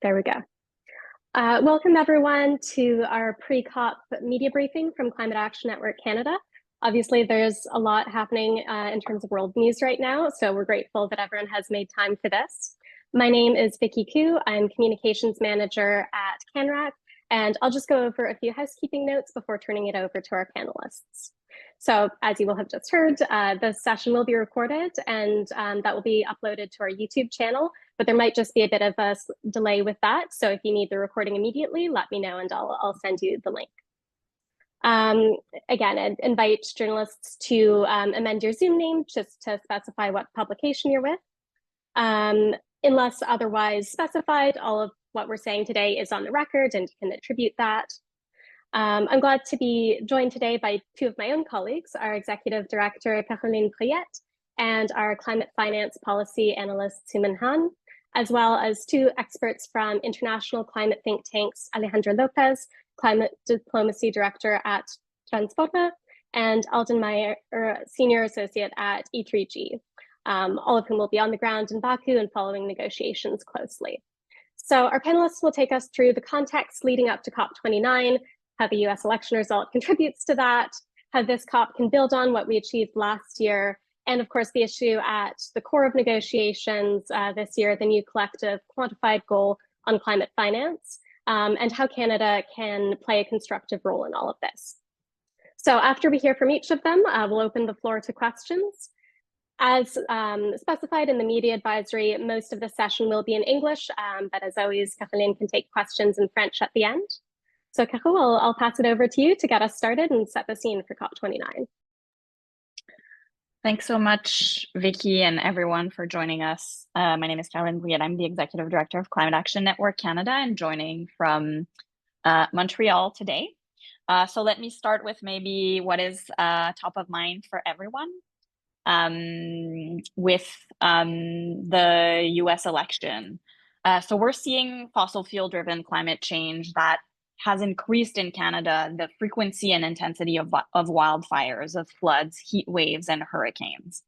There we go. Welcome everyone to our pre-COP media briefing from Climate Action Network Canada. Obviously, there's a lot happening in terms of world news right now, so we're grateful that everyone has made time for this. My name is Vicky Koo. I'm Communications Manager at CAN-Rac, and I'll just go over a few housekeeping notes before turning it over to our panelists. So as you will have just heard, this session will be recorded and that will be uploaded to our YouTube channel, but there might just be a bit of a delay with that. So if you need the recording immediately, let me know and I'll send you the link. Again, I invite journalists to amend your Zoom name just to specify what publication you're with. Unless otherwise specified, all of what we're saying today is on the record and you can attribute that. I'm glad to be joined today by two of my own colleagues, our Executive Director, Brouillette, and our Climate Finance Policy Analyst, Soomin, as well as two experts from international climate think tanks, Alejandra Lopez, Climate Diplomacy Director at Transforma, and Alden Meyer, Senior Associate at E3G, all of whom will be on the ground in Baku and following negotiations closely. So our panelists will take us through the context leading up to COP29, how the US election result contributes to that, how this COP can build on what we achieved last year, and of course the issue at the core of negotiations this year, the new Collective Quantified Goal on climate finance, and how Canada can play a constructive role in all of this. So after we hear from each of them, we'll open the floor to questions. As specified in the media advisory, most of the session will be in English, but as always, Caroline can take questions in French at the end. So Caro, I'll pass it over to you to get us started and set the scene for COP29. Thanks so much, Vicky, and everyone for joining us. My name is Brouillette. I'm the Executive Director of Climate Action Network Canada and joining from Montreal today. So let me start with maybe what is top of mind for everyone with the US election. So we're seeing fossil fuel-driven climate change that has increased in Canada the frequency and intensity of wildfires, of floods, heat waves, and hurricanes.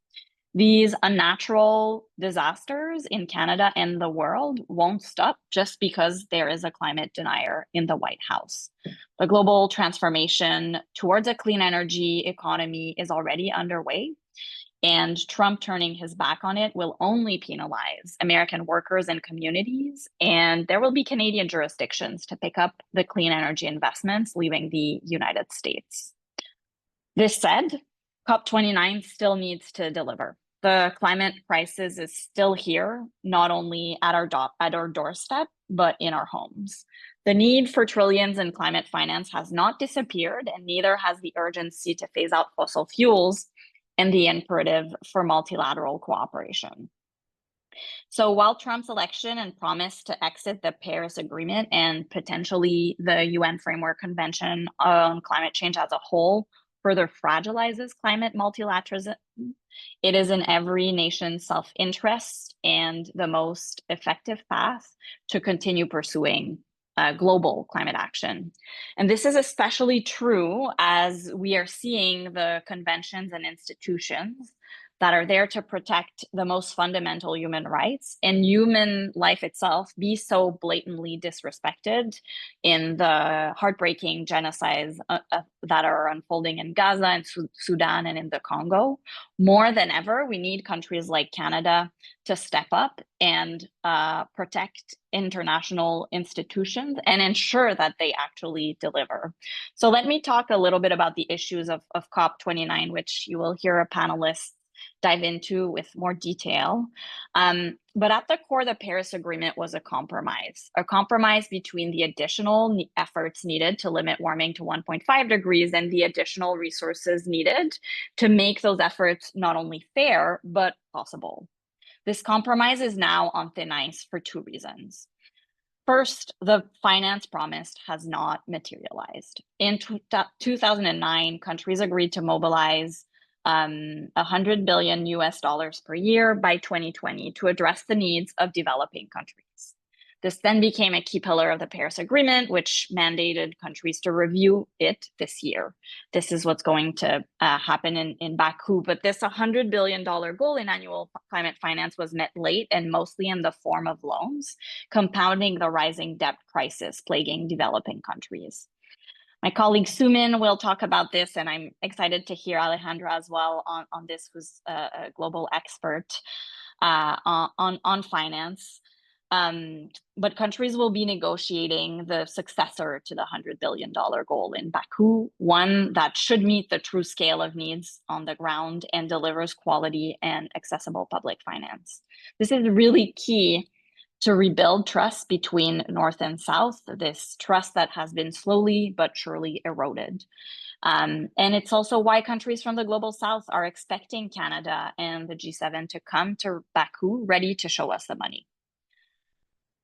These unnatural disasters in Canada and the world won't stop just because there is a climate denier in the White House. The global transformation towards a clean energy economy is already underway, and Trump turning his back on it will only penalize American workers and communities, and there will be Canadian jurisdictions to pick up the clean energy investments leaving the United States. This said, COP29 still needs to deliver. The climate crisis is still here, not only at our doorstep, but in our homes. The need for trillions in climate finance has not disappeared, and neither has the urgency to phase out fossil fuels and the imperative for multilateral cooperation. So while Trump's election and promise to exit the Paris Agreement and potentially the UN Framework Convention on Climate Change as a whole further fragilizes climate multilateralism, it is in every nation's self-interest and the most effective path to continue pursuing global climate action. And this is especially true as we are seeing the conventions and institutions that are there to protect the most fundamental human rights and human life itself be so blatantly disrespected in the heartbreaking genocides that are unfolding in Gaza and Sudan and in the Congo. More than ever, we need countries like Canada to step up and protect international institutions and ensure that they actually deliver. So let me talk a little bit about the issues of COP29, which you will hear a panelist dive into with more detail. But at the core, the Paris Agreement was a compromise between the additional efforts needed to limit warming to 1.5 degrees and the additional resources needed to make those efforts not only fair, but possible. This compromise is now on thin ice for two reasons. First, the finance promised has not materialized. In 2009, countries agreed to mobilize $100 billion per year by 2020 to address the needs of developing countries. This then became a key pillar of the Paris Agreement, which mandated countries to review it this year. This is what's going to happen in Baku. But this $100 billion goal in annual climate finance was met late and mostly in the form of loans, compounding the rising debt crisis plaguing developing countries. My colleague Soomin will talk about this, and I'm excited to hear Alejandra as well on this, who's a global expert on finance. But countries will be negotiating the successor to the $100 billion goal in Baku, one that should meet the true scale of needs on the ground and delivers quality and accessible public finance. This is really key to rebuild trust between North and South, this trust that has been slowly but surely eroded. And it's also why countries from the global South are expecting Canada and the G7 to come to Baku ready to show us the money.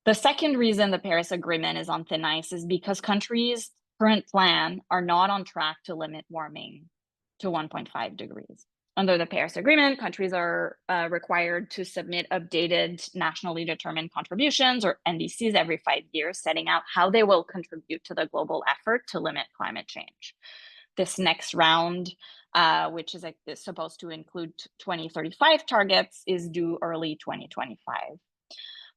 The second reason the Paris Agreement is on thin ice is because countries' current plan are not on track to limit warming to 1.5 degrees. Under the Paris Agreement, countries are required to submit updated nationally determined contributions, or NDCs, every 5 years, setting out how they will contribute to the global effort to limit climate change. This next round, which is supposed to include 2035 targets, is due early 2025.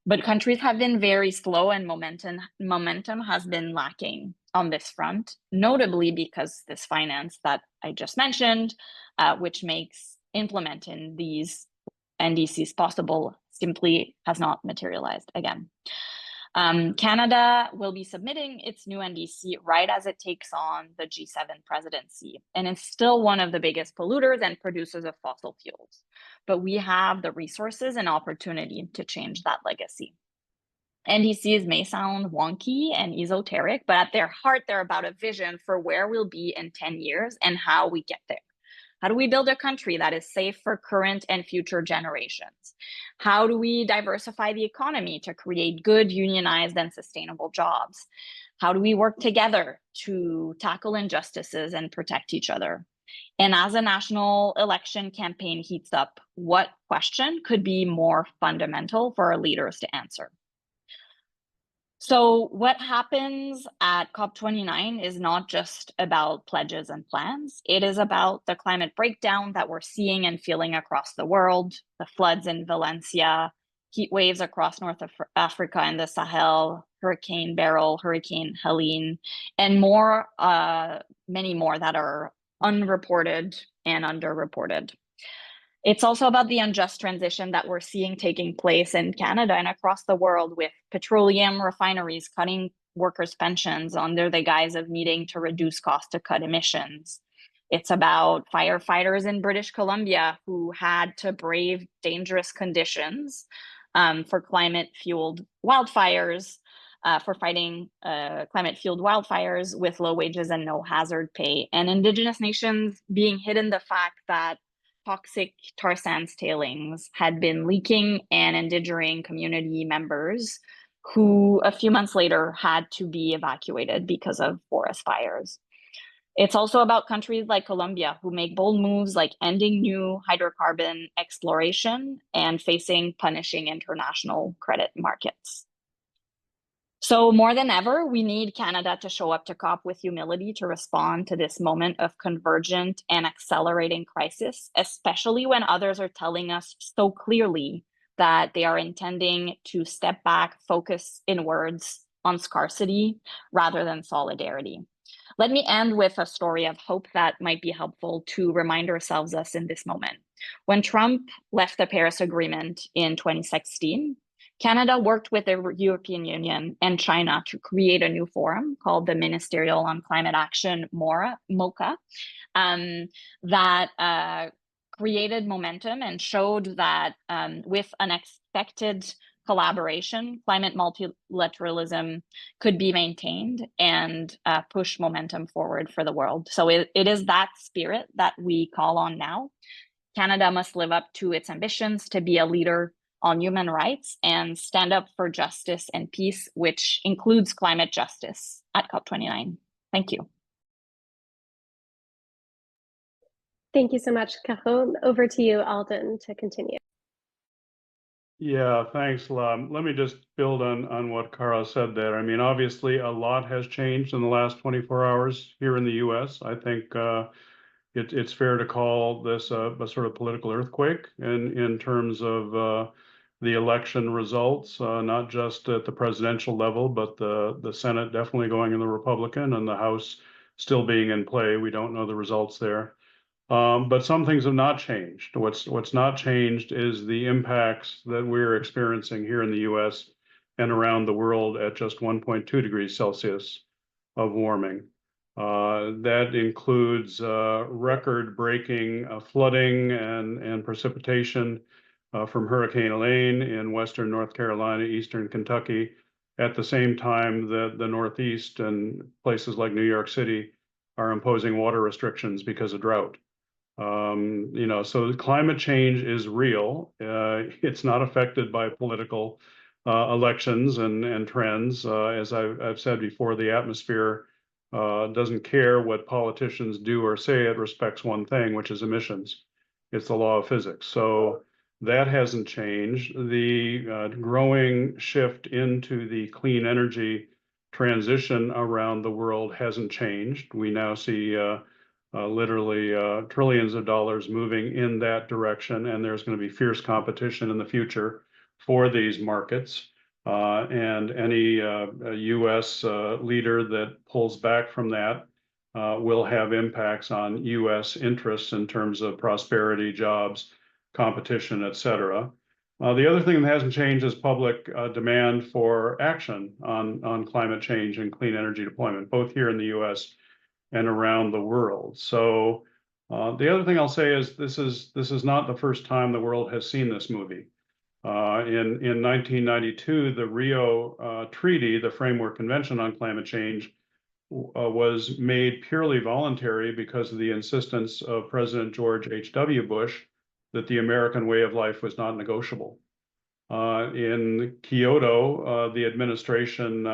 But countries have been very slow and momentum has been lacking on this front, notably because this finance that I just mentioned, which makes implementing these NDCs possible, simply has not materialized again. Canada will be submitting its new NDC right as it takes on the G7 presidency, and it's still one of the biggest polluters and producers of fossil fuels. But we have the resources and opportunity to change that legacy. NDCs may sound wonky and esoteric, but at their heart, they're about a vision for where we'll be in 10 years and how we get there. How do we build a country that is safe for current and future generations? How do we diversify the economy to create good, unionized, and sustainable jobs? How do we work together to tackle injustices and protect each other? And as a national election campaign heats up, what question could be more fundamental for our leaders to answer? So what happens at COP29 is not just about pledges and plans. It is about the climate breakdown that we're seeing and feeling across the world, the floods in Valencia, heat waves across North Africa and the Sahel, Hurricane Beryl, Hurricane Helene, and more, many more that are unreported and underreported. It's also about the unjust transition that we're seeing taking place in Canada and across the world, with petroleum refineries cutting workers' pensions under the guise of needing to reduce costs to cut emissions. It's about firefighters in British Columbia who had to brave dangerous conditions for climate-fueled wildfires, for fighting climate-fueled wildfires with low wages and no hazard pay, and Indigenous nations being hidden the fact that toxic tar sands tailings had been leaking and endangering community members who a few months later had to be evacuated because of forest fires. It's also about countries like Colombia who make bold moves like ending new hydrocarbon exploration and facing punishing international credit markets. So more than ever, we need Canada to show up to COP with humility to respond to this moment of convergent and accelerating crisis, especially when others are telling us so clearly that they are intending to step back, focus inwards on scarcity rather than solidarity. Let me end with a story of hope that might be helpful to remind ourselves us in this moment. When Trump left the Paris Agreement in 2016, Canada worked with the European Union and China to create a new forum called the Ministerial on Climate Action, MOCA, that created momentum and showed that with unexpected collaboration, climate multilateralism could be maintained and push momentum forward for the world. So it is that spirit that we call on now. Canada must live up to its ambitions to be a leader on human rights and stand up for justice and peace, which includes climate justice at COP29. Thank you. Thank you so much, Caro. Over to you, Alden, to continue. Yeah, thanks, Lab. Let me just build on what Cara said there. I mean, obviously, a lot has changed in the last 24 hours here in the US. I think it's fair to call this a sort of political earthquake in terms of the election results, not just at the presidential level, but the Senate definitely going in the Republican and the House still being in play. We don't know the results there. But some things have not changed. What's not changed is the impacts that we're experiencing here in the US and around the world at just 1.2 degrees Celsius of warming. That includes record-breaking flooding and precipitation from Hurricane Elaine in western North Carolina, eastern Kentucky, at the same time that the Northeast and places like New York City are imposing water restrictions because of drought. So climate change is real. It's not affected by political elections and trends. As I've said before, the atmosphere doesn't care what politicians do or say. It respects one thing, which is emissions. It's the law of physics. So that hasn't changed. The growing shift into the clean energy transition around the world hasn't changed. We now see literally trillions of dollars moving in that direction, and there's going to be fierce competition in the future for these markets. And any U.S. leader that pulls back from that will have impacts on U.S. interests in terms of prosperity, jobs, competition, et cetera. The other thing that hasn't changed is public demand for action on climate change and clean energy deployment, both here in the U.S. and around the world. So the other thing I'll say is this is not the first time the world has seen this movie. In 1992, the Rio Treaty, the Framework Convention on Climate Change, was made purely voluntary because of the insistence of President George H.W. Bush that the American way of life was not negotiable. In Kyoto, the administration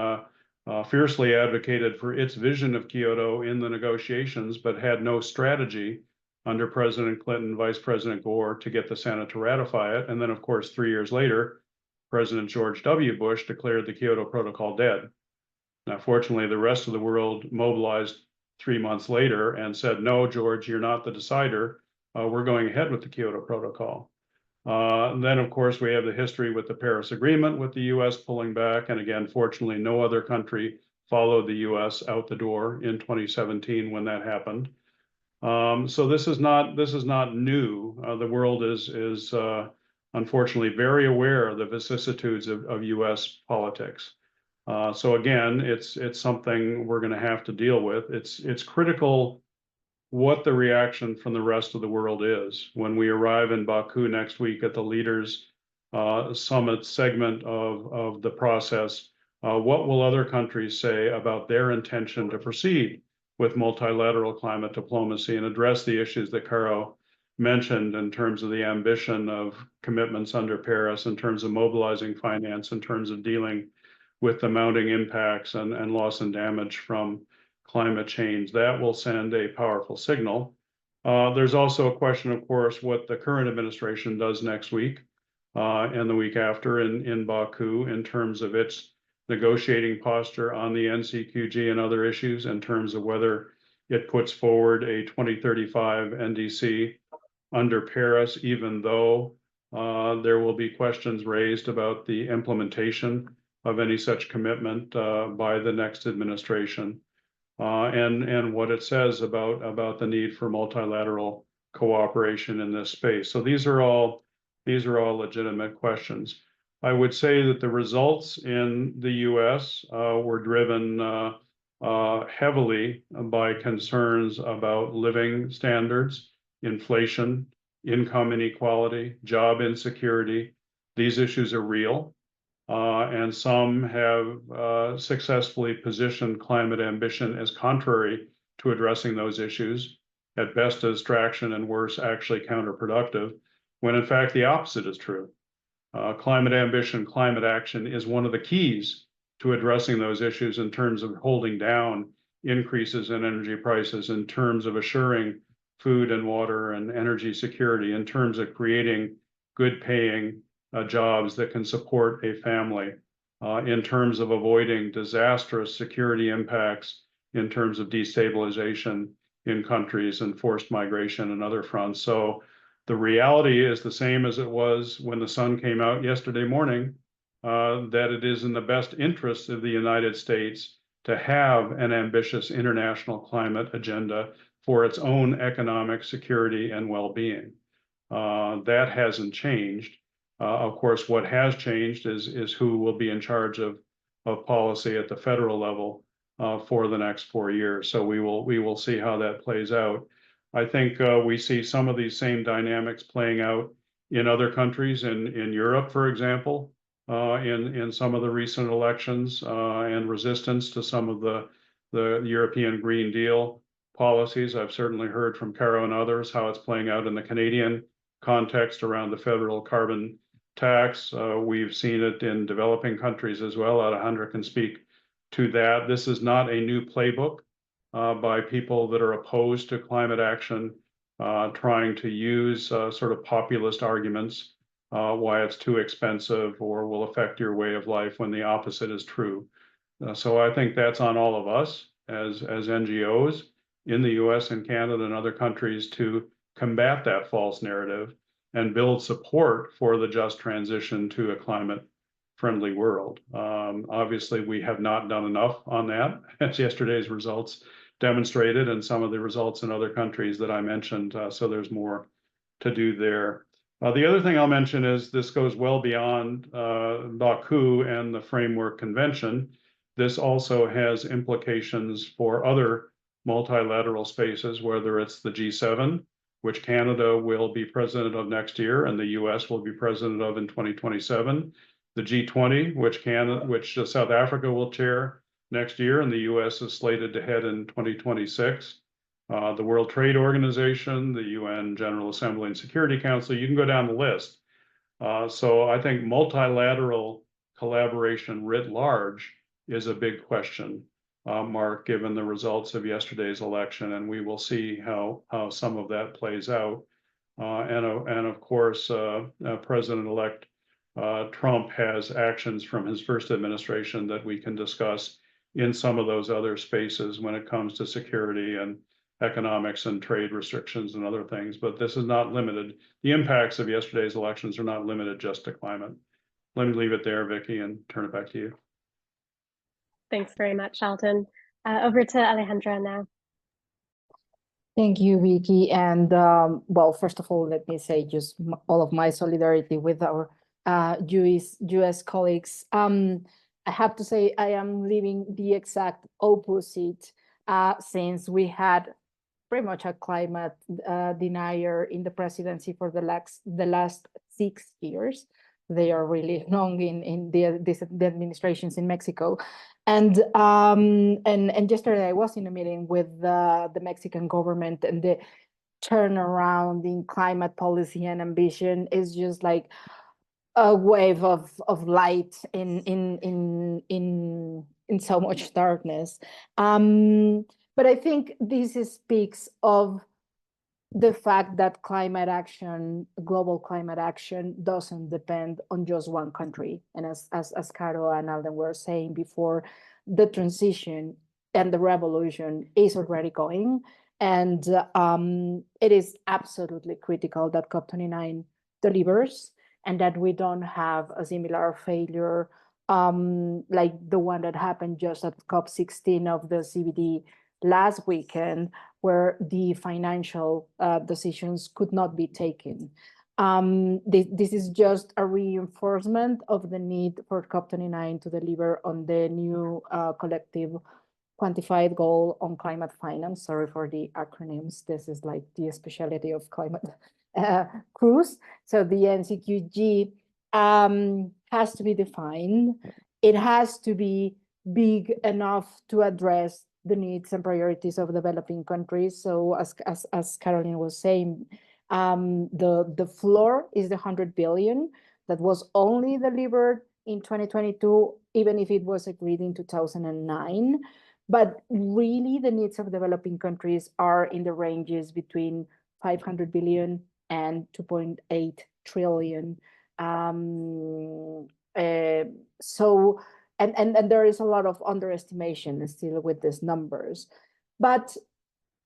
fiercely advocated for its vision of Kyoto in the negotiations, but had no strategy under President Clinton, Vice President Gore to get the Senate to ratify it. And then, of course, 3 years later, President George W. Bush declared the Kyoto Protocol dead. Now, fortunately, the rest of the world mobilized 3 months later and said, no, George, you're not the decider. We're going ahead with the Kyoto Protocol. Then, of course, we have the history with the Paris Agreement, with the U.S. pulling back. And again, fortunately, no other country followed the U.S. out the door in 2017 when that happened. So this is not new. The world is unfortunately very aware of the vicissitudes of U.S. politics. So again, it's something we're going to have to deal with. It's critical what the reaction from the rest of the world is when we arrive in Baku next week at the leaders summit segment of the process. What will other countries say about their intention to proceed with multilateral climate diplomacy and address the issues that Caro mentioned in terms of the ambition of commitments under Paris, in terms of mobilizing finance, in terms of dealing with the mounting impacts and loss and damage from climate change. That will send a powerful signal. There's also a question, of course, what the current administration does next week and the week after in Baku in terms of its negotiating posture on the NCQG and other issues, in terms of whether it puts forward a 2035 NDC under Paris, even though there will be questions raised about the implementation of any such commitment by the next administration, and what it says about the need for multilateral cooperation in this space. So these are all legitimate questions. I would say that the results in the U.S. Were driven heavily by concerns about living standards, inflation, income inequality, job insecurity. These issues are real. And some have successfully positioned climate ambition as contrary to addressing those issues, at best as distraction and worse, actually counterproductive, when in fact the opposite is true. Climate ambition, climate action is one of the keys to addressing those issues in terms of holding down increases in energy prices, in terms of assuring food and water and energy security, in terms of creating good paying jobs that can support a family in terms of avoiding disastrous security impacts, in terms of destabilization in countries and forced migration and other fronts. So the reality is the same as it was when the sun came out yesterday morning, that it is in the best interest of the United States to have an ambitious international climate agenda for its own economic security and well-being. That hasn't changed. Of course, what has changed is who will be in charge of policy at the federal level for the next 4 years. So we will see how that plays out. I think we see some of these same dynamics playing out in other countries, in Europe, for example, in some of the recent elections and resistance to some of the European Green Deal policies. I've certainly heard from Caro and others how it's playing out in the Canadian context around the federal carbon tax. We've seen it in developing countries as well. Alejandra can speak to that. This is not a new playbook by people that are opposed to climate action, trying to use sort of populist arguments why it's too expensive or will affect your way of life when the opposite is true. So I think that's on all of us as NGOs in the US and Canada and other countries to combat that false narrative and build support for the just transition to a climate-friendly world. Obviously, we have not done enough on that, as yesterday's results demonstrated, and some of the results in other countries that I mentioned. So there's more to do there. The other thing I'll mention is this goes well beyond Baku and the Framework Convention. This also has implications for other multilateral spaces, whether it's the G7, which Canada will be president of next year, and the US will be president of in 2027. The G20, which South Africa will chair next year, and the US is slated to head in 2026. The World Trade Organization, the UN General Assembly and Security Council, you can go down the list. So I think multilateral collaboration writ large is a big question mark, given the results of yesterday's election, and we will see how some of that plays out. And of course, President-elect Trump has actions from his first administration that we can discuss in some of those other spaces when it comes to security and economics and trade restrictions and other things. But this is not limited. The impacts of yesterday's elections are not limited just to climate. Let me leave it there, Vicky, and turn it back to you. Thanks very much, Alden. Over to Alejandra now. Thank you, Vicky. And well, first of all, let me say just all of my solidarity with our US colleagues. I have to say I am living the exact opposite since we had pretty much a climate denier in the presidency for the last 6 years. They are really long in the administrations in Mexico. And yesterday I was in a meeting with the Mexican government, and the turnaround in climate policy and ambition is just like a wave of light in so much darkness. But I think this speaks of the fact that climate action, global climate action, doesn't depend on just one country. And as Caro and Alden were saying before, the transition and the revolution is already going. And it is absolutely critical that COP29 delivers, and that we don't have a similar failure like the one that happened just at COP16 of the CBD last weekend, where the financial decisions could not be taken. This is just a reinforcement of the need for COP29 to deliver on the new collective quantified goal on climate finance. Sorry for the acronyms. This is like the specialty of climate crews. So the NCQG has to be defined. It has to be big enough to address the needs and priorities of developing countries. So as Caroline was saying, the floor is the 100 billion that was only delivered in 2022, even if it was agreed in 2009. But really the needs of developing countries are in the ranges between 500 billion and 2.8 trillion. So, and there is a lot of underestimation still with these numbers. But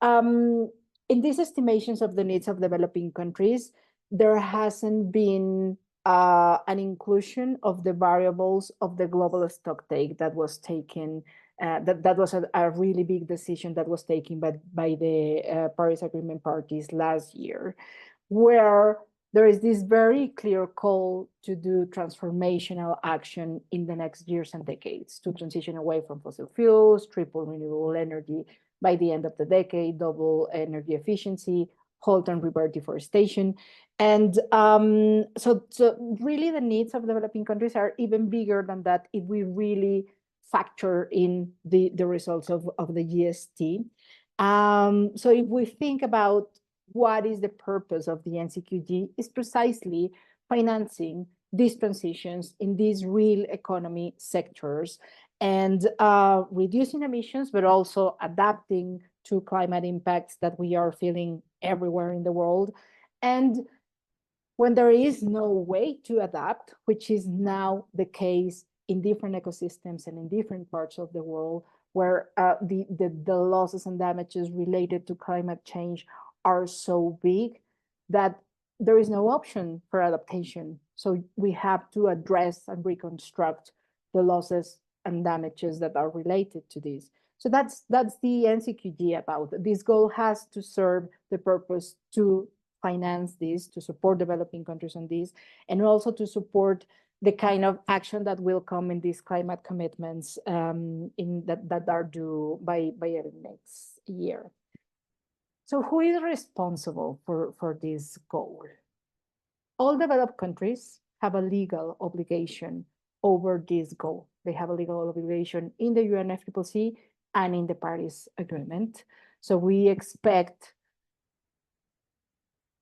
in these estimations of the needs of developing countries, there hasn't been an inclusion of the variables of the global stocktake that was taken. That was a really big decision that was taken by the Paris Agreement parties last year, where there is this very clear call to do transformational action in the next years and decades to transition away from fossil fuels, triple renewable energy by the end of the decade, double energy efficiency, halt and revert deforestation. And so really the needs of developing countries are even bigger than that if we really factor in the results of the GST. So if we think about what is the purpose of the NCQG, is precisely financing these transitions in these real economy sectors and reducing emissions, but also adapting to climate impacts that we are feeling everywhere in the world. And when there is no way to adapt, which is now the case in different ecosystems and in different parts of the world, where the losses and damages related to climate change are so big that there is no option for adaptation. So we have to address and reconstruct the losses and damages that are related to this. So that's the NCQG about. This goal has to serve the purpose to finance this, to support developing countries on this, and also to support the kind of action that will come in these climate commitments that are due by next year. So who is responsible for this goal? All developed countries have a legal obligation over this goal. They have a legal obligation in the UNFCCC and in the Paris Agreement. So we expect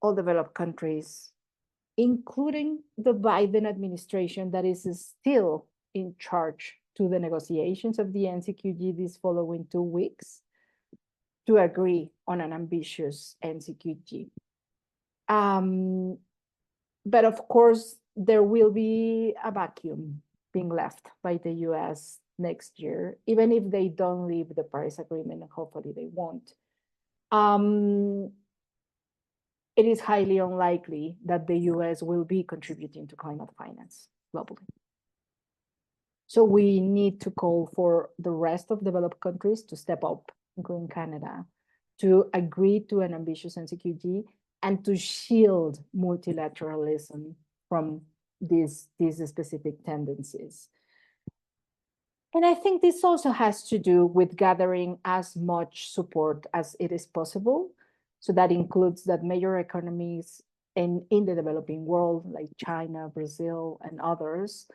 all developed countries, including the Biden administration that is still in charge to the negotiations of the NCQG these following 2 weeks, to agree on an ambitious NCQG. But of course, there will be a vacuum being left by the US next year, even if they don't leave the Paris Agreement, and hopefully they won't. It is highly unlikely that the US will be contributing to climate finance globally. So we need to call for the rest of developed countries to step up, including Canada, to agree to an ambitious NCQG and to shield multilateralism from these specific tendencies. And I think this also has to do with gathering as much support as it is possible. So that includes that major economies in the developing world, like China, Brazil, and others,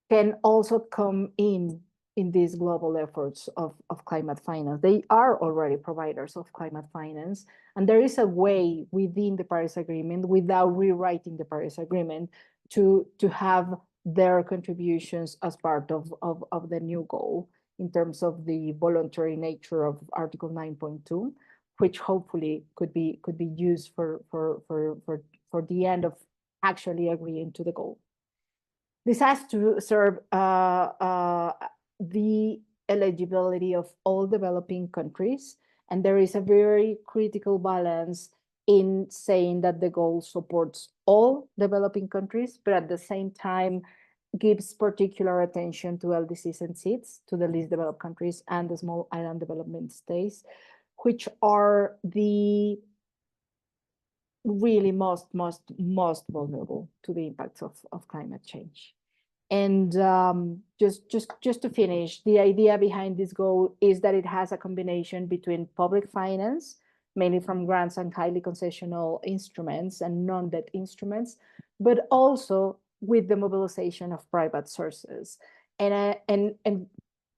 can also come in these global efforts of climate finance. They are already providers of climate finance, and there is a way within the Paris Agreement, without rewriting the Paris Agreement, to have their contributions as part of the new goal in terms of the voluntary nature of Article 9.2, which hopefully could be used for the end of actually agreeing to the goal. This has to serve the eligibility of all developing countries, and there is a very critical balance in saying that the goal supports all developing countries, but at the same time gives particular attention to LDCs and SIDS, to the least developed countries and the small island development states, which are the really most vulnerable to the impacts of climate change. And just to finish, the idea behind this goal is that it has a combination between public finance, mainly from grants and highly concessional instruments and non-debt instruments, but also with the mobilization of private sources. And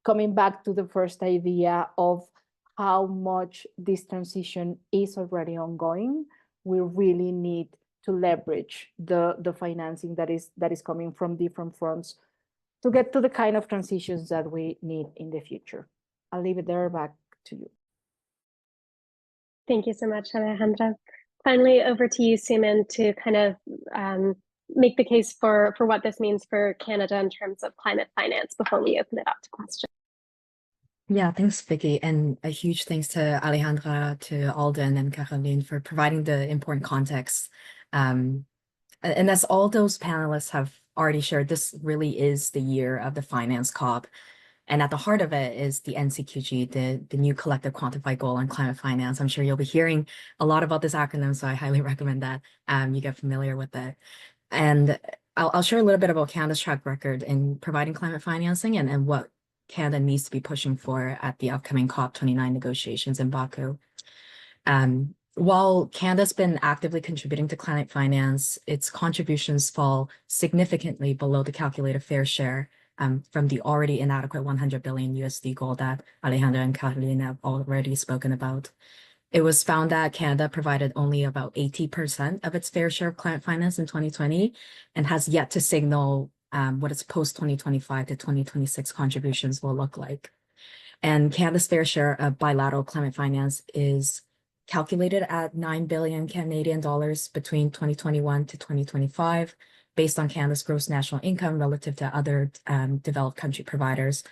coming back to the first idea of how much this transition is already ongoing, we really need to leverage the financing that is coming from different fronts to get to the kind of transitions that we need in the future. I'll leave it there, back to you. Thank you so much, Alejandra. Finally, over to you, Soomin, to kind of make the case for what this means for Canada in terms of climate finance before we open it up to questions. Yeah, thanks, Vicky. And a huge thanks to Alejandra, to Alden and Caroline for providing the important context. And as all those panelists have already shared, this really is the year of the finance COP. And at the heart of it is the NCQG, the new Collective Quantified Goal on Climate Finance. I'm sure you'll be hearing a lot about this acronym, so I highly recommend that you get familiar with it. And I'll share a little bit about Canada's track record in providing climate financing and what Canada needs to be pushing for at the upcoming COP29 negotiations in Baku. While Canada's been actively contributing to climate finance, its contributions fall significantly below the calculated fair share from the already inadequate 100 billion USD goal that Alejandra and Caroline have already spoken about. It was found that Canada provided only about 80% of its fair share of climate finance in 2020 and has yet to signal what its post-2025 to 2026 contributions will look like. And Canada's fair share of bilateral climate finance is calculated at 9 billion Canadian dollars between 2021 to 2025, based on Canada's gross national income relative to other developed country providers.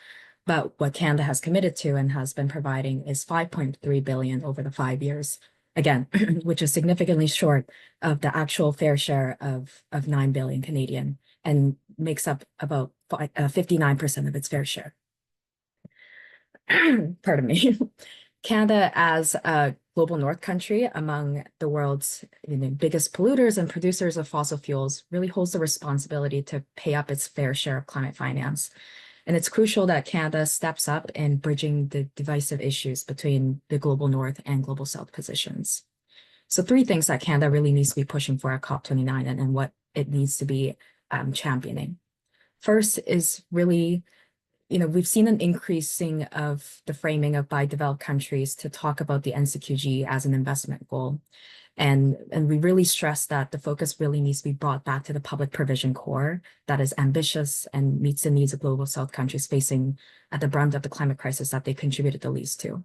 But what Canada has committed to and has been providing is 5.3 billion over the 5 years, again, which is significantly short of the actual fair share of 9 billion Canadian and makes up about 59% of its fair share. Pardon me. Canada, as a global north country among the world's biggest polluters and producers of fossil fuels, really holds the responsibility to pay up its fair share of climate finance. And it's crucial that Canada steps up in bridging the divisive issues between the global north and global south positions. So 3 things that Canada really needs to be pushing for at COP29 and what it needs to be championing. First is really, we've seen an increasing of the framing of by developed countries to talk about the NCQG as an investment goal. And we really stress that the focus really needs to be brought back to the public provision core that is ambitious and meets the needs of global south countries facing at the brunt of the climate crisis that they contributed the least to.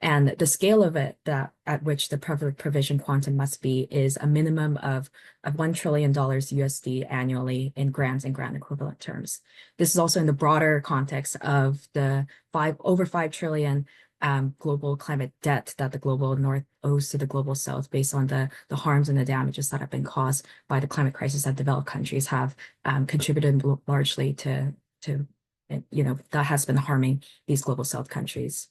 And the scale of it at which the public provision quantum must be is a minimum of $1 trillion USD annually in grants and grant equivalent terms. This is also in the broader context of the over 5 trillion global climate debt that the global north owes to the global south based on the harms and the damages that have been caused by the climate crisis that developed countries have contributed largely to that has been harming these global south countries.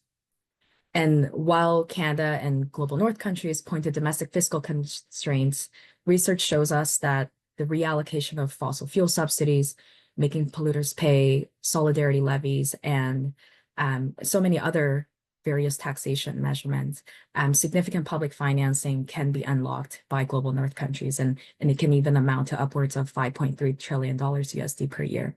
And while Canada and global north countries point to domestic fiscal constraints, research shows us that the reallocation of fossil fuel subsidies, making polluters pay, solidarity levies, and so many other various taxation measurements, significant public financing can be unlocked by global north countries, and it can even amount to upwards of $5.3 trillion USD per year.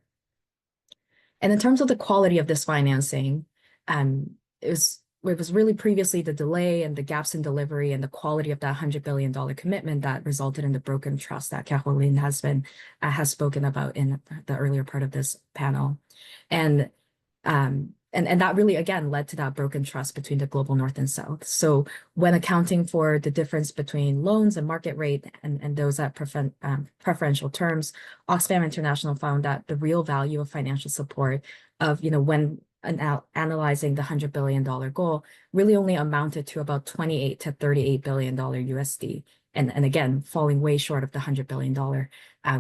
And in terms of the quality of this financing, it was really previously the delay and the gaps in delivery and the quality of that $100 billion commitment that resulted in the broken trust that Caroline has spoken about in the earlier part of this panel. And that really, again, led to that broken trust between the global north and south. So when accounting for the difference between loans and market rate and those at preferential terms, Oxfam International found that the real value of financial support of, when analyzing the $100 billion goal really only amounted to about $28 to $38 billion USD. And again, falling way short of the $100 billion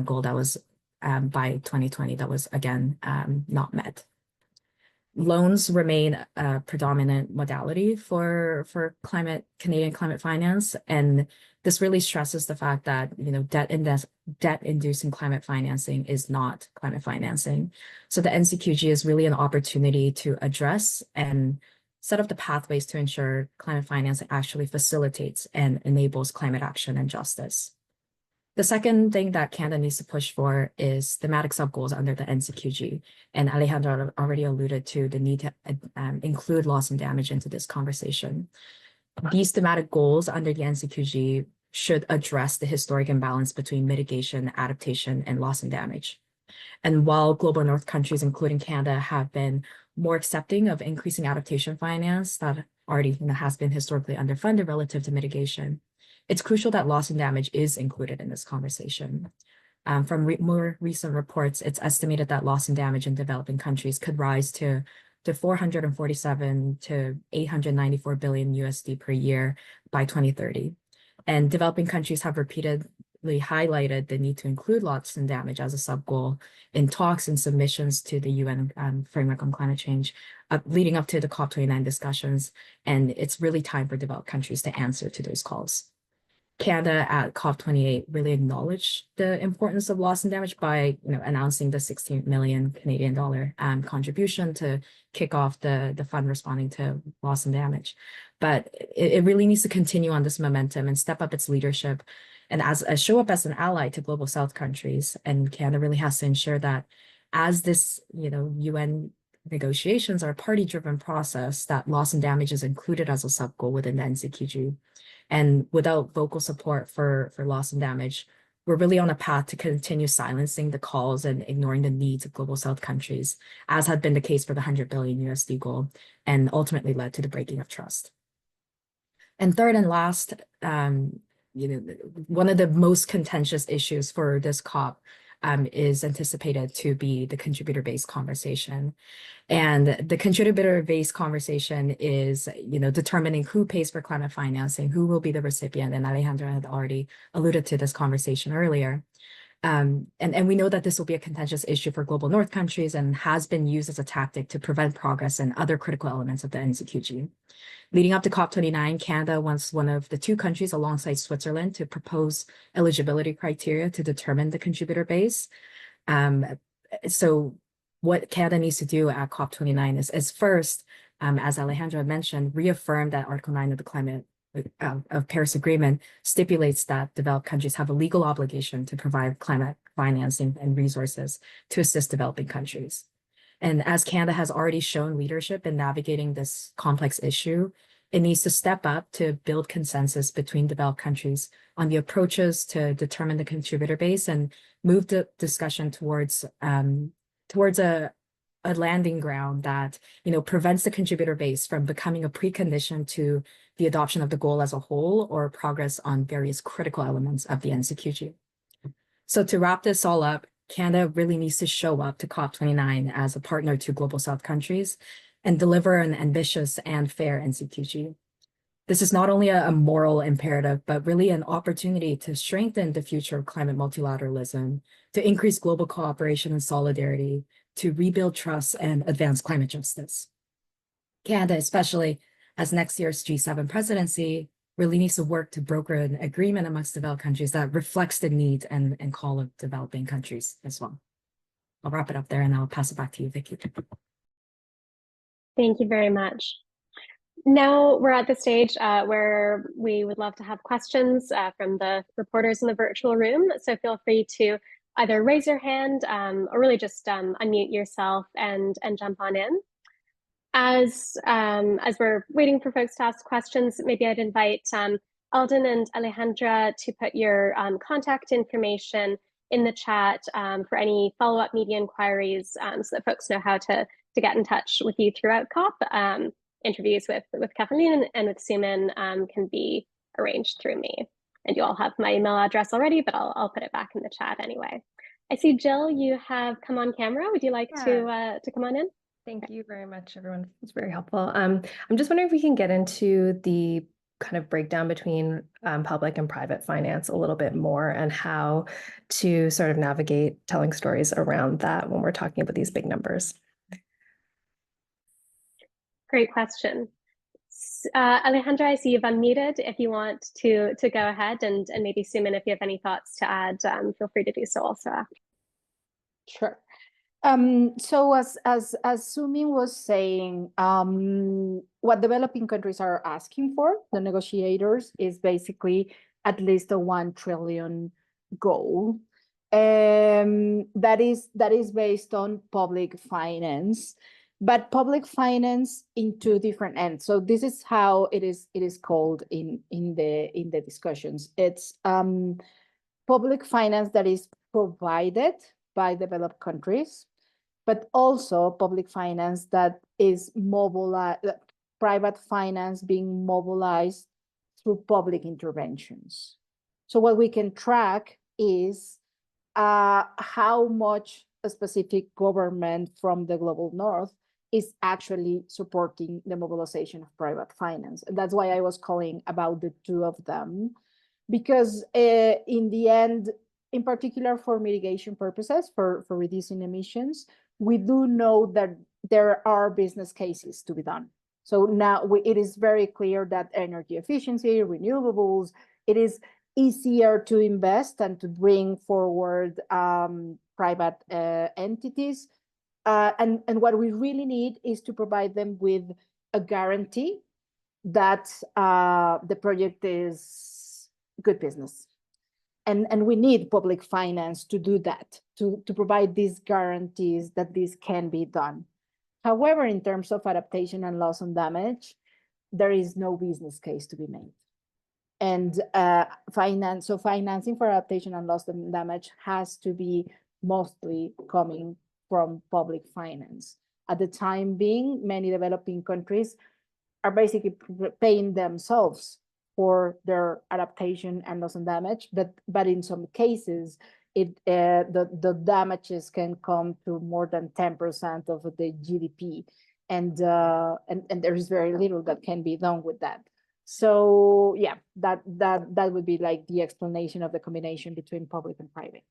goal that was by 2020, that was again not met. Loans remain a predominant modality for Canadian climate finance, and this really stresses the fact that debt-inducing climate financing is not climate financing. So the NCQG is really an opportunity to address and set up the pathways to ensure climate financing actually facilitates and enables climate action and justice. The second thing that Canada needs to push for is thematic sub-goals under the NCQG. And Alejandra already alluded to the need to include loss and damage into this conversation. These thematic goals under the NCQG should address the historic imbalance between mitigation, adaptation, and loss and damage. And while global north countries, including Canada, have been more accepting of increasing adaptation finance that already has been historically underfunded relative to mitigation, it's crucial that loss and damage is included in this conversation. From more recent reports, it's estimated that loss and damage in developing countries could rise to 447 to 894 billion USD per year by 2030. And developing countries have repeatedly highlighted the need to include loss and damage as a sub-goal in talks and submissions to the UN framework on climate change, leading up to the COP29 discussions. And it's really time for developed countries to answer to those calls. Canada at COP28 really acknowledged the importance of loss and damage by announcing the 16 million Canadian dollar contribution to kick off the fund responding to loss and damage. But it really needs to continue on this momentum and step up its leadership and show up as an ally to global South countries. And Canada really has to ensure that as this UN negotiations are a party-driven process, that loss and damage is included as a sub-goal within the NCQG. And without vocal support for loss and damage, we're really on a path to continue silencing the calls and ignoring the needs of global South countries, as had been the case for the 100 billion USD goal, and ultimately led to the breaking of trust. And third and last, one of the most contentious issues for this COP is anticipated to be the contributor-based conversation. And the contributor-based conversation is, determining who pays for climate financing, who will be the recipient. And Alejandra had already alluded to this conversation earlier. And we know that this will be a contentious issue for global North countries and has been used as a tactic to prevent progress in other critical elements of the NCQG. Leading up to COP29, Canada was one of the 2 countries alongside Switzerland to propose eligibility criteria to determine the contributor base. So what Canada needs to do at COP29 is first, as Alejandra mentioned, reaffirm that Article 9 of the Climate of Paris Agreement stipulates that developed countries have a legal obligation to provide climate financing and resources to assist developing countries. And as Canada has already shown leadership in navigating this complex issue, it needs to step up to build consensus between developed countries on the approaches to determine the contributor base and move the discussion towards a landing ground that prevents the contributor base from becoming a precondition to the adoption of the goal as a whole or progress on various critical elements of the NCQG. So to wrap this all up, Canada really needs to show up to COP29 as a partner to global South countries and deliver an ambitious and fair NCQG. This is not only a moral imperative, but really an opportunity to strengthen the future of climate multilateralism, to increase global cooperation and solidarity, to rebuild trust and advance climate justice. Canada, especially as next year's G7 presidency, really needs to work to broker an agreement amongst developed countries that reflects the needs and call of developing countries as well. I'll wrap it up there and I'll pass it back to you, Vicky. Thank you very much. Now we're at the stage where we would love to have questions from the reporters in the virtual room. So feel free to either raise your hand or really just unmute yourself and jump on in. As we're waiting for folks to ask questions, maybe I'd invite Alden and Alejandra to put your contact information in the chat for any follow-up media inquiries so that folks know how to get in touch with you throughout COP. Interviews with Kathleen and with Soomin can be arranged through me. And you all have my email address already, but I'll put it back in the chat anyway. I see, Jill, you have come on camera. Would you like to come on in? Thank you very much, everyone. It's very helpful. I'm just wondering if we can get into the kind of breakdown between public and private finance a little bit more and how to sort of navigate telling stories around that when we're talking about these big numbers. Great question. Alejandra, I see you've unmuted. If you want to go ahead, and maybe Soomin, if you have any thoughts to add, feel free to do so also. Sure. So as Soomin was saying, what developing countries are asking for, the negotiators, is basically at least a 1 trillion goal. That is based on public finance, but public finance in 2 different ends. So this is how it is called in the discussions. It's public finance that is provided by developed countries, but also public finance that is mobilized, private finance being mobilized through public interventions. So what we can track is how much a specific government from the global north is actually supporting the mobilization of private finance. And that's why I was calling about the two of them, because in the end, in particular for mitigation purposes, for reducing emissions, we do know that there are business cases to be done. So now it is very clear that energy efficiency, renewables, it is easier to invest and to bring forward private entities. And what we really need is to provide them with a guarantee that the project is good business. And we need public finance to do that, to provide these guarantees that this can be done. However, in terms of adaptation and loss and damage, there is no business case to be made. And financing for adaptation and loss and damage has to be mostly coming from public finance. At the time being, many developing countries are basically paying themselves for their adaptation and loss and damage, but in some cases, the damages can come to more than 10% of the GDP, and there is very little that can be done with that. So yeah, that would be like the explanation of the combination between public and private.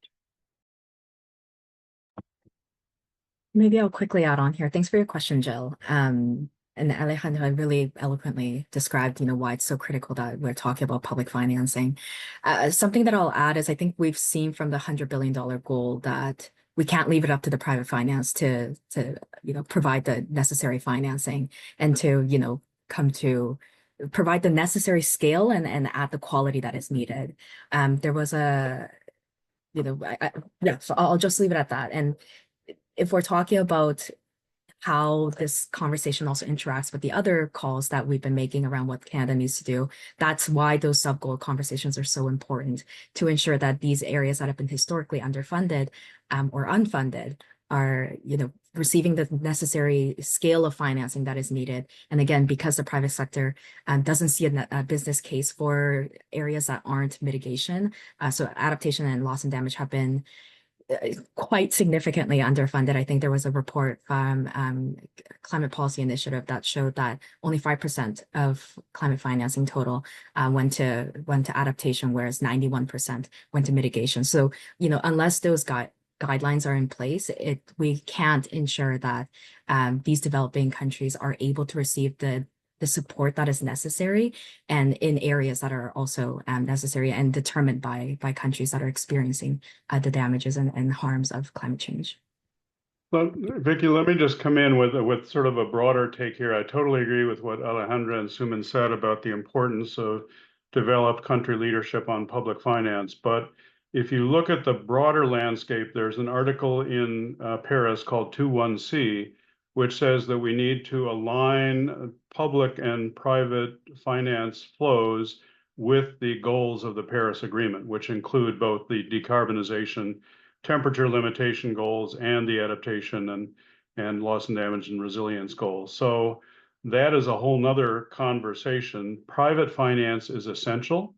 Maybe I'll quickly add on here. Thanks for your question, Jill. And Alejandra really eloquently described, why it's so critical that we're talking about public financing. Something that I'll add is I think we've seen from the $100 billion goal that we can't leave it up to the private finance to provide the necessary financing and to, come to provide the necessary scale and at the quality that is needed. There was so I'll just leave it at that. And if we're talking about how this conversation also interacts with the other calls that we've been making around what Canada needs to do, that's why those sub-goal conversations are so important, to ensure that these areas that have been historically underfunded or unfunded are, receiving the necessary scale of financing that is needed. And again, because the private sector doesn't see a business case for areas that aren't mitigation, so adaptation and loss and damage have been quite significantly underfunded. I think there was a report from Climate Policy Initiative that showed that only 5% of climate financing total went to adaptation, whereas 91% went to mitigation. So, unless those guidelines are in place, we can't ensure that these developing countries are able to receive the support that is necessary and in areas that are also necessary and determined by countries that are experiencing the damages and harms of climate change. Well, Vicky, let me just come in with sort of a broader take here. I totally agree with what Alejandra and Soomin said about the importance of developed country leadership on public finance. But if you look at the broader landscape, there's an article in Paris called 21C, which says that we need to align public and private finance flows with the goals of the Paris Agreement, which include both the decarbonization, temperature limitation goals, and the adaptation and loss and damage and resilience goals. So that is a whole nother conversation. Private finance is essential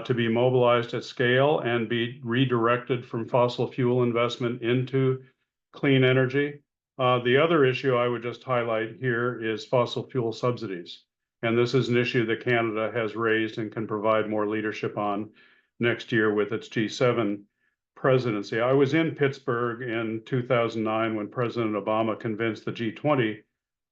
to be mobilized at scale and be redirected from fossil fuel investment into clean energy. The other issue I would just highlight here is fossil fuel subsidies. And this is an issue that Canada has raised and can provide more leadership on next year with its G7 presidency. I was in Pittsburgh in 2009 when President Obama convinced the G20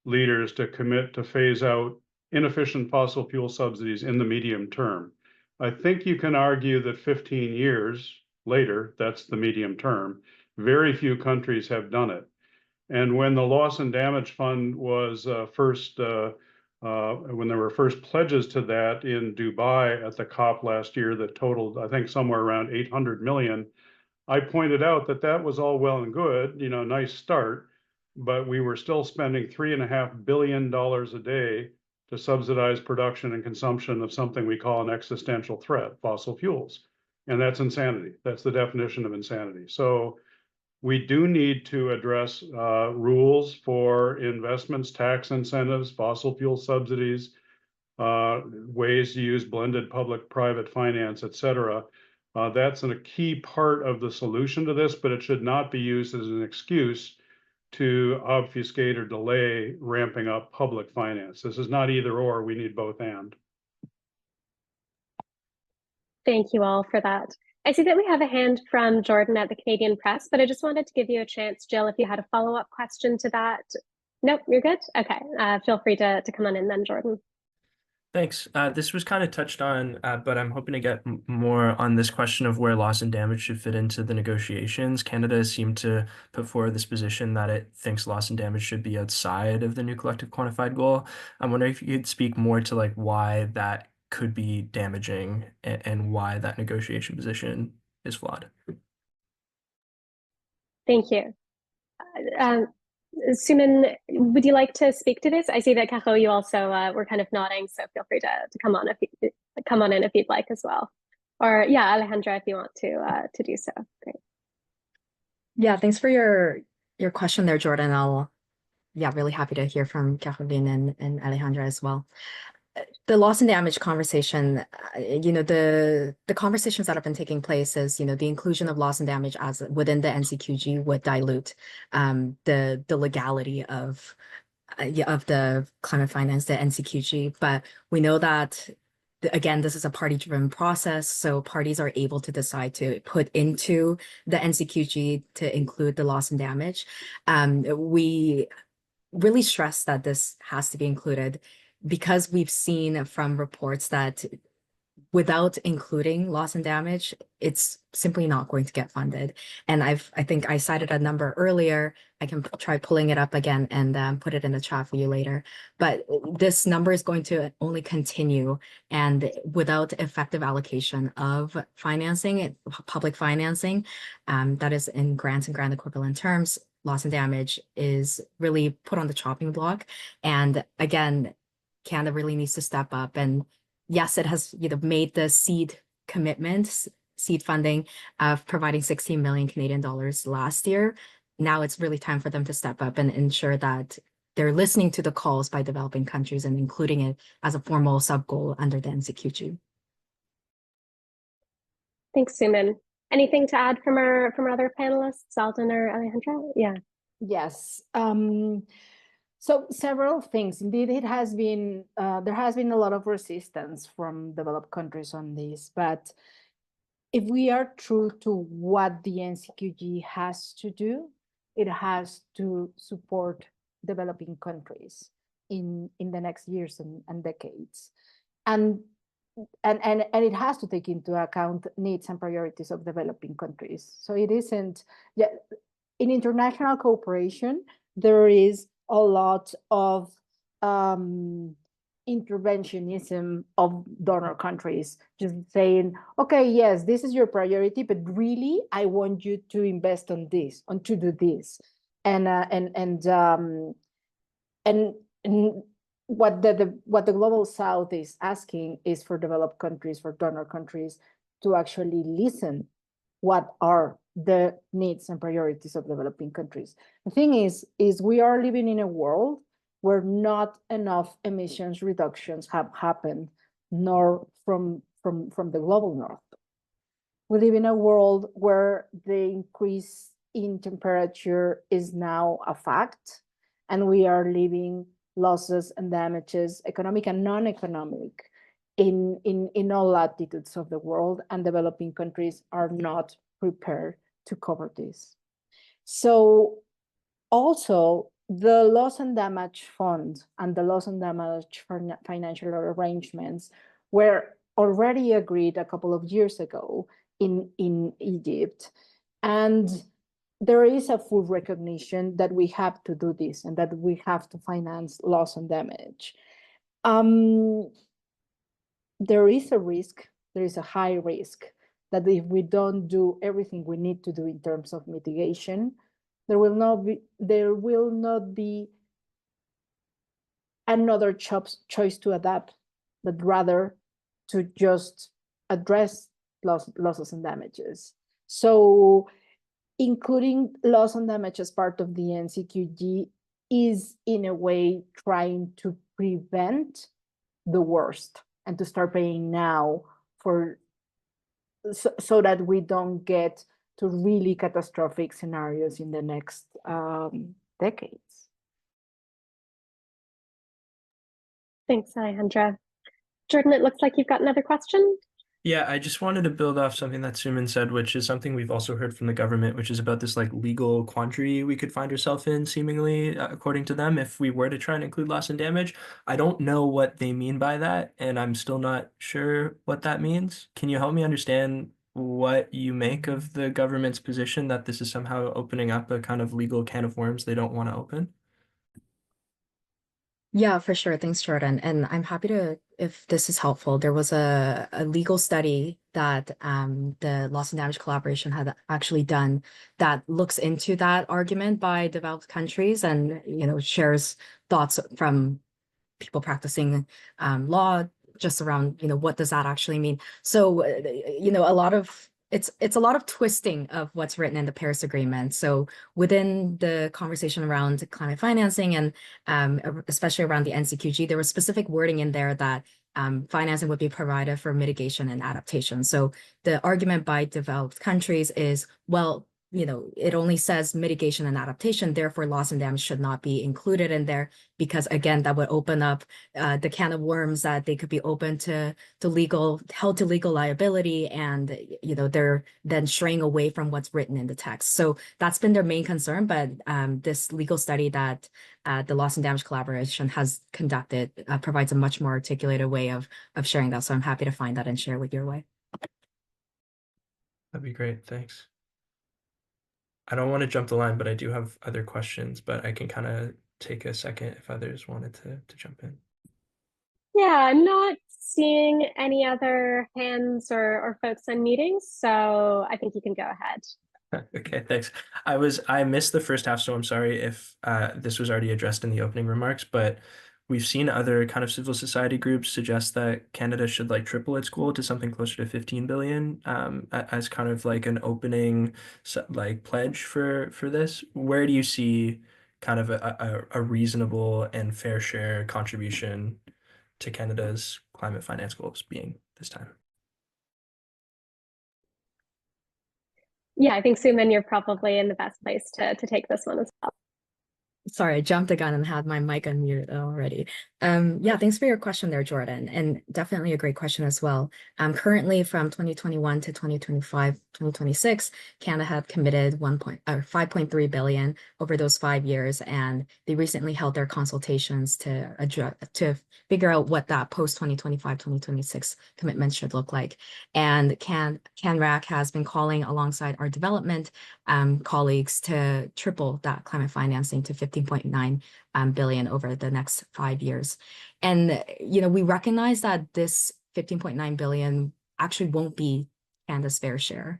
leaders to commit to phase out inefficient fossil fuel subsidies in the medium term. I think you can argue that 15 years later, that's the medium term, very few countries have done it. And when the Loss and Damage Fund was when there were first pledges to that in Dubai at the COP last year that totaled, I think, somewhere around 800 million, I pointed out that that was all well and good, nice start, but we were still spending $3.5 billion a day to subsidize production and consumption of something we call an existential threat, fossil fuels. And that's insanity. That's the definition of insanity. So we do need to address rules for investments, tax incentives, fossil fuel subsidies, ways to use blended public-private finance, et cetera. That's a key part of the solution to this, but it should not be used as an excuse to obfuscate or delay ramping up public finance. This is not either or, we need both and. Thank you all for that. I see that we have a hand from Jordan at the Canadian Press, but I just wanted to give you a chance, Jill, if you had a follow-up question to that. Nope, you're good? Okay, feel free to come on in then, Jordan. Thanks. This was kind of touched on, but I'm hoping to get more on this question of where loss and damage should fit into the negotiations. Canada seemed to put forward this position that it thinks loss and damage should be outside of the new collective quantified goal. I'm wondering if you could speak more to like why that could be damaging and why that negotiation position is flawed. Thank you. Soomin, would you like to speak to this? I see that Caro, you also were kind of nodding, so feel free to come on if you come on in if you'd like as well. Or yeah, Alejandra, if you want to do so. Great. Yeah, thanks for your question there, Jordan. Really happy to hear from Caroline and Alejandra as well. The loss and damage conversation, the conversations that have been taking place is, the inclusion of loss and damage as within the NCQG would dilute the legality of the climate finance, the NCQG. But we know that, again, this is a party-driven process, so parties are able to decide to put into the NCQG to include the loss and damage. We really stress that this has to be included, because we've seen from reports that without including loss and damage, it's simply not going to get funded. And I think I cited a number earlier. I can try pulling it up again and put it in the chat for you later. But this number is going to only continue, and without effective allocation of financing, public financing, that is in grants and grant equivalent terms, loss and damage is really put on the chopping block. And again, Canada really needs to step up. And yes, it has made the seed commitments, seed funding of providing 16 million Canadian dollars last year. Now it's really time for them to step up and ensure that they're listening to the calls by developing countries and including it as a formal sub-goal under the NCQG. Thanks, Soomin. Anything to add from our other panelists, Alden or Alejandra? Yeah. Yes. So several things. Indeed, it has been there has been a lot of resistance from developed countries on this. But if we are true to what the NCQG has to do, it has to support developing countries in the next years and decades, and it has to take into account needs and priorities of developing countries. So it isn't. Yeah, in international cooperation, there is a lot of interventionism of donor countries, just saying, okay, yes, this is your priority, but really, I want you to invest on this, on to do this, and what the Global South is asking is for developed countries, for donor countries, to actually listen what are the needs and priorities of developing countries. The thing is we are living in a world where not enough emissions reductions have happened, nor from the global north. We live in a world where the increase in temperature is now a fact, and we are living losses and damages, economic and non-economic, in all latitudes of the world, and developing countries are not prepared to cover this. So also the loss and damage fund and the loss and damage financial arrangements were already agreed a couple of years ago in Egypt. And there is a full recognition that we have to do this and that we have to finance loss and damage. There is a risk, there is a high risk that if we don't do everything we need to do in terms of mitigation, there will not be another choice to adapt, but rather to just address losses and damages. So including loss and damage as part of the NCQG is in a way trying to prevent the worst and to start paying now for so that we don't get to really catastrophic scenarios in the next decades. Thanks, Alejandra. Jordan, it looks like you've got another question. Yeah, I just wanted to build off something that Soomin said, which is something we've also heard from the government, which is about this like legal quandary we could find ourselves in, seemingly, according to them, if we were to try and include loss and damage. I don't know what they mean by that, and I'm still not sure what that means. Can you help me understand what you make of the government's position that this is somehow opening up a kind of legal can of worms they don't want to open? Yeah, for sure. Thanks, Jordan. And I'm happy to, if this is helpful, there was a legal study that the Loss and Damage Collaboration had actually done that looks into that argument by developed countries and, shares thoughts from people practicing law just around, what does that actually mean? So, a lot of it's a lot of twisting of what's written in the Paris Agreement. So within the conversation around climate financing and especially around the NCQG, there was specific wording in there that financing would be provided for mitigation and adaptation. So the argument by developed countries is, well, it only says mitigation and adaptation, therefore loss and damage should not be included in there, because again, that would open up the can of worms that they could be open to held to legal liability, and they're then straying away from what's written in the text. So that's been their main concern. But this legal study that the Loss and Damage Collaboration has conducted provides a much more articulated way of sharing that. So I'm happy to find that and share with your way. That'd be great. Thanks. I don't want to jump the line, but I do have other questions, but I can kind of take a second if others wanted to jump in. Yeah, I'm not seeing any other hands or folks on meetings, so I think you can go ahead. Okay, thanks. I missed the first half, so I'm sorry if this was already addressed in the opening remarks, but we've seen other kind of civil society groups suggest that Canada should like triple its goal to something closer to 15 billion as kind of like an opening like pledge for this. Where do you see kind of a reasonable and fair share contribution to Canada's climate finance goals being this time? Yeah, I think Soomin, you're probably in the best place to take this one as well. Sorry, I jumped the gun and had my mic unmuted already. Yeah, thanks for your question there, Jordan, and definitely a great question as well. Currently from 2021 to 2025, 2026, Canada had committed 5.3 billion over those 5 years, and they recently held their consultations to figure out what that post 2025, 2026 commitment should look like. And CAN-Rac has been calling alongside our development colleagues to triple that climate financing to 15.9 billion over the next 5 years. And, we recognize that this 15.9 billion actually won't be Canada's fair share.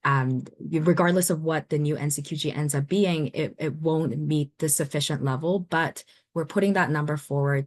Regardless of what the new NCQG ends up being, it won't meet the sufficient level, but we're putting that number forward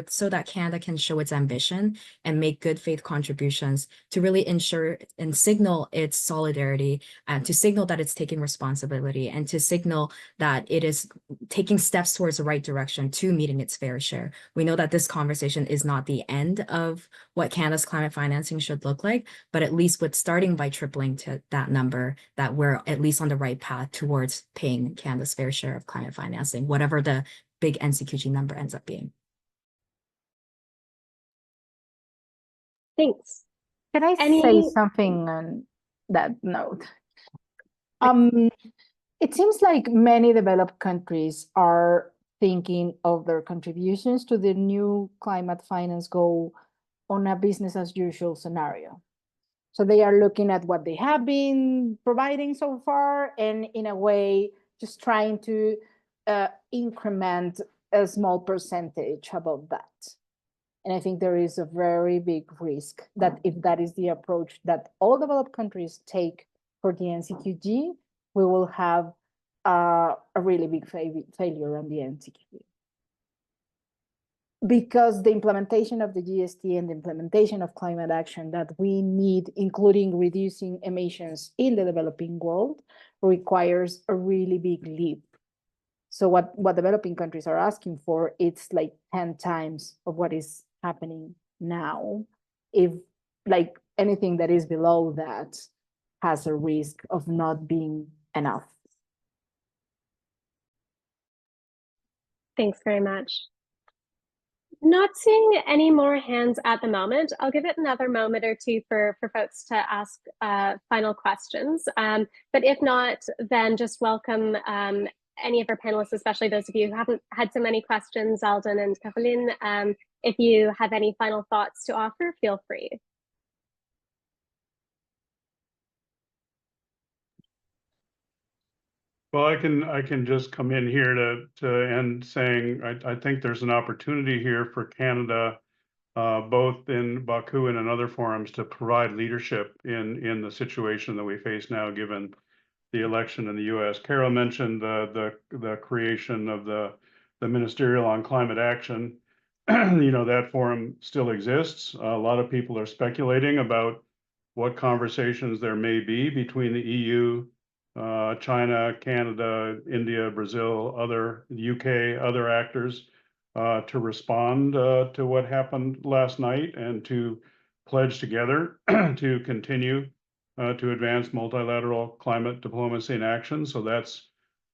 so that Canada can show its ambition and make good faith contributions to really ensure and signal its solidarity, and to signal that it's taking responsibility, and to signal that it is taking steps towards the right direction to meeting its fair share. We know that this conversation is not the end of what Canada's climate financing should look like, but at least with starting by tripling to that number, that we're at least on the right path towards paying Canada's fair share of climate financing, whatever the big NCQG number ends up being. Thanks. Can I say something on that note? It seems like many developed countries are thinking of their contributions to the new climate finance goal on a business as usual scenario. So they are looking at what they have been providing so far, and in a way, just trying to increment a small percentage above that. And I think there is a very big risk that if that is the approach that all developed countries take for the NCQG, we will have a really big failure on the NCQG. Because the implementation of the GST and the implementation of climate action that we need, including reducing emissions in the developing world, requires a really big leap. So what developing countries are asking for, it's like 10 times of what is happening now. If like anything that is below that has a risk of not being enough. Thanks very much. Not seeing any more hands at the moment. I'll give it another moment or two for folks to ask final questions. But if not, then just welcome any of our panelists, especially those of you who haven't had so many questions, Alden and Caroline. If you have any final thoughts to offer, feel free. Well, I can just come in here to end saying I think there's an opportunity here for Canada, both in Baku and in other forums, to provide leadership in the situation that we face now, given the election in the U.S. Carol mentioned the creation of the Ministerial on Climate Action. You know, that forum still exists. A lot of people are speculating about what conversations there may be between the EU, China, Canada, India, Brazil, UK, other actors to respond to what happened last night and to pledge together to continue to advance multilateral climate diplomacy and action. So that's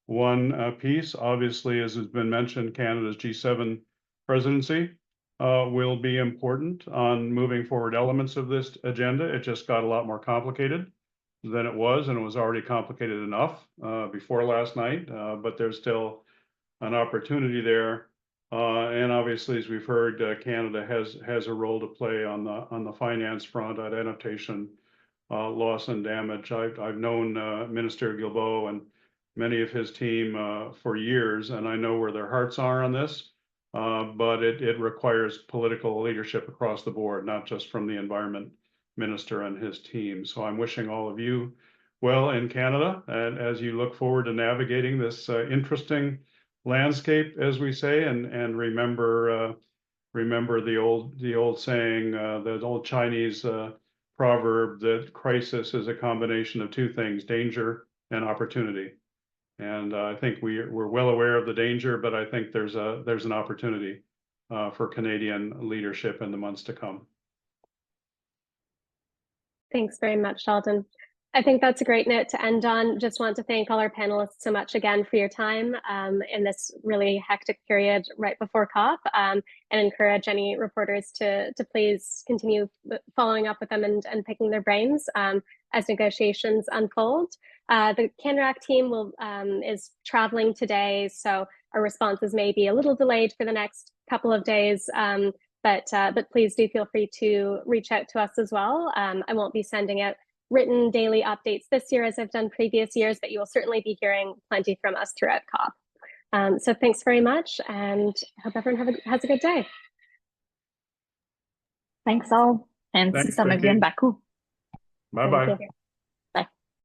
one piece. Obviously, as has been mentioned, Canada's G7 presidency will be important on moving forward elements of this agenda. It just got a lot more complicated than it was, and it was already complicated enough before last night, but there's still an opportunity there. And obviously, as we've heard, Canada has a role to play on the finance front, on adaptation, loss and damage. I've known Minister Guilbeault and many of his team for years, and I know where their hearts are on this, but it requires political leadership across the board, not just from the environment minister and his team. So I'm wishing all of you well in Canada, and as you look forward to navigating this interesting landscape, as we say, and remember the old saying, the old Chinese proverb that crisis is a combination of two things: danger and opportunity. And I think we're well aware of the danger, but I think there's an opportunity for Canadian leadership in the months to come. Thanks very much, Alden. I think that's a great note to end on. Just want to thank all our panelists so much again for your time in this really hectic period right before COP, and encourage any reporters to please continue following up with them and picking their brains as negotiations unfold. The CAN-Rac team is traveling today, so our responses may be a little delayed for the next couple of days. But please do feel free to reach out to us as well. I won't be sending out written daily updates this year as I've done previous years, but you will certainly be hearing plenty from us throughout COP. So thanks very much, and hope everyone has a good day. Thanks all, and see some of you in Baku. Bye-bye.